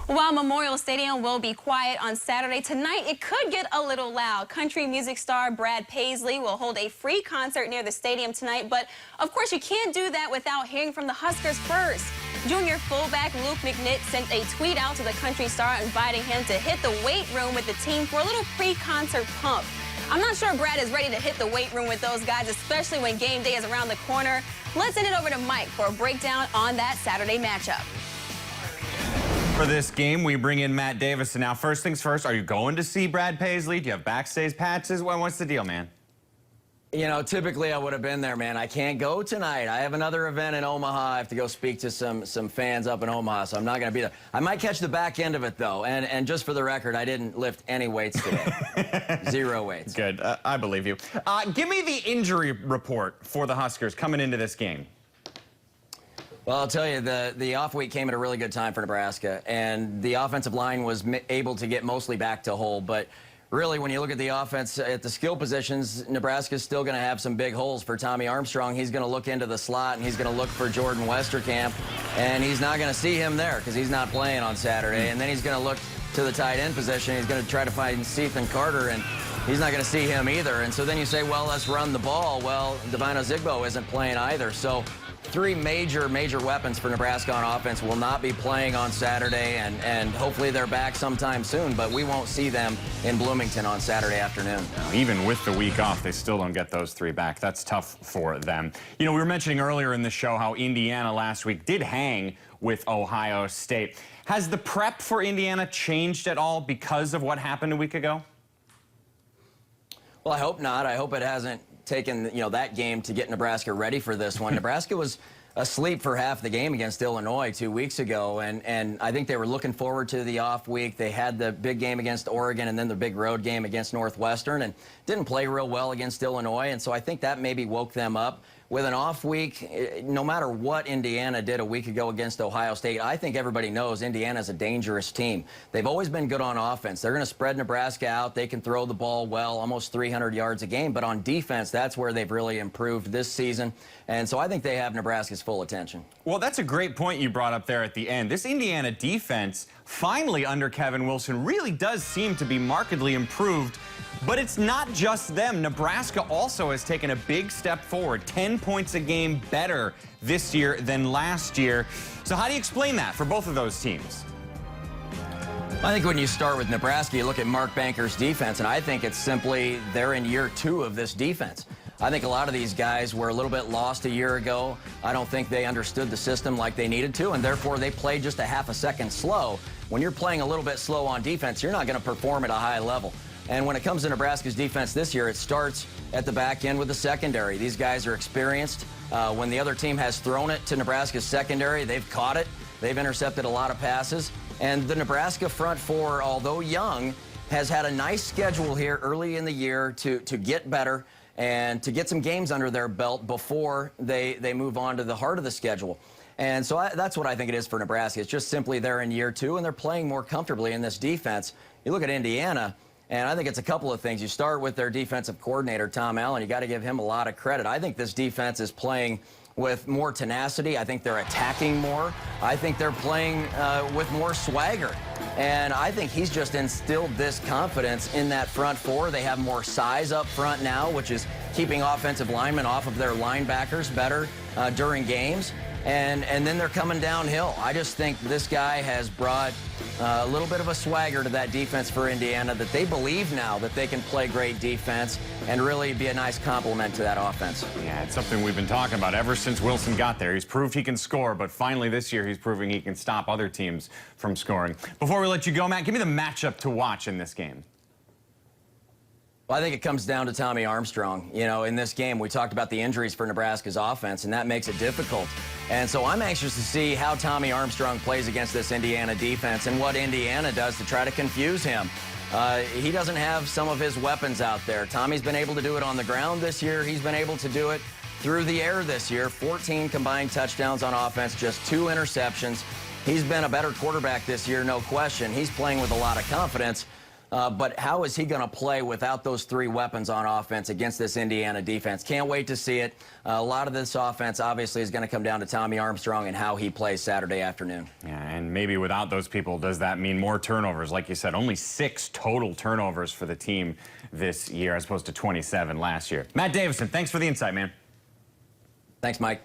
While Memorial Stadium will be quiet on Saturday, tonight it could get a little loud. Country music star Brad Paisley will hold a free concert near the stadium tonight, but of course you can't do that without hearing from the Huskers first. Junior fullback Luke McNitt sent a tweet out to the country star inviting him to hit the weight room with the team for a little pre-concert pump. I'm not sure Brad is ready to hit the weight room with those guys, especially when game day is around the corner. Let's send it over to Mike for a breakdown on that Saturday matchup. For this game, we bring in Matt Davison. Now, first things first, are you going to see Brad Paisley? Do you have backstage passes? What's the deal, man? You know, typically I would have been there, man. I can't go tonight. I have another event in Omaha. I have to go speak to some fans up in Omaha, so I'm not going to be there. I might catch the back end of it, though. And just for the record, I didn't lift any weights today. 0 weights. Good. I believe you. Give me the injury report for the Huskers coming into this game. Well, I'll tell you, the off week came at a really good time for Nebraska, and the offensive line was able to get mostly back to whole. But really, when you look at the offense, at the skill positions, Nebraska's still going to have some big holes for Tommy Armstrong. He's going to look into the slot, and he's going to look for Jordan Westerkamp, and he's not going to see him there because he's not playing on Saturday. And then he's going to look to the tight end position. He's going to try to find Ethan Carter, and he's not going to see him either. And so then you say, well, let's run the ball. Well, Davino Zigbo isn't playing either. So three major weapons for Nebraska on offense will not be playing on Saturday, and hopefully they're back sometime soon, but we won't see them in Bloomington on Saturday afternoon. Even with the week off, they still don't get those three back. That's tough for them. You know, we were mentioning earlier in the show how Indiana last week did hang with Ohio State. Has the prep for Indiana changed at all because of what happened a week ago? Well, I hope not. I hope it hasn't taken, that game to get Nebraska ready for this one. Nebraska was asleep for half the game against Illinois 2 weeks ago, and I think they were looking forward to the off week. They had the big game against Oregon and then the big road game against Northwestern, and didn't play real well against Illinois, and so I think that maybe woke them up. With an off week, no matter what Indiana did a week ago against Ohio State, I think everybody knows Indiana's a dangerous team. They've always been good on offense. They're going to spread Nebraska out. They can throw the ball well, almost 300 yards a game. But on defense, that's where they've really improved this season. And so I think they have Nebraska's full attention. Well, that's a great point you brought up there at the end. This Indiana defense, finally under Kevin Wilson, really does seem to be markedly improved. But it's not just them. Nebraska also has taken a big step forward, 10 points a game better this year than last year. So how do you explain that for both of those teams? I think when you start with Nebraska, you look at Mark Banker's defense, and I think it's simply they're in year 2 of this defense. I think a lot of these guys were a little bit lost a year ago. I don't think they understood the system like they needed to, and therefore they played just a half a second slow. When you're playing a little bit slow on defense, you're not going to perform at a high level. And when it comes to Nebraska's defense this year, it starts at the back end with the secondary. These guys are experienced. When the other team has thrown it to Nebraska's secondary, they've caught it. They've intercepted a lot of passes. And the Nebraska front four, although young, has had a nice schedule here early in the year to get better and to get some games under their belt before they move on to the heart of the schedule. And so that's what I think it is for Nebraska. It's just simply they're in year 2, and they're playing more comfortably in this defense. You look at Indiana, and I think it's a couple of things. You start with their defensive coordinator, Tom Allen. You got to give him a lot of credit. I think this defense is playing with more tenacity. I think they're attacking more. I think they're playing with more swagger. And I think he's just instilled this confidence in that front four. They have more size up front now, which is keeping offensive linemen off of their linebackers better during games. And then they're coming downhill. I just think this guy has brought a little bit of a swagger to that defense for Indiana, that they believe now that they can play great defense and really be a nice complement to that offense. Yeah, it's something we've been talking about ever since Wilson got there. He's proved he can score, but finally this year he's proving he can stop other teams from scoring. Before we let you go, Matt, give me the matchup to watch in this game. Well, I think it comes down to Tommy Armstrong. In this game, we talked about the injuries for Nebraska's offense, and that makes it difficult. And so I'm anxious to see how Tommy Armstrong plays against this Indiana defense and what Indiana does to try to confuse him. He doesn't have some of his weapons out there. Tommy's been able to do it on the ground this year. He's been able to do it through the air this year. 14 combined touchdowns on offense, just 2 interceptions. He's been a better quarterback this year, no question. He's playing with a lot of confidence. But how is he going to play without those three weapons on offense against this Indiana defense? Can't wait to see it. A lot of this offense obviously is going to come down to Tommy Armstrong and how he plays Saturday afternoon. Yeah, and maybe without those people, does that mean more turnovers? Like you said, only 6 total turnovers for the team this year as opposed to 27 last year. Matt Davison, thanks for the insight, man. Thanks, Mike.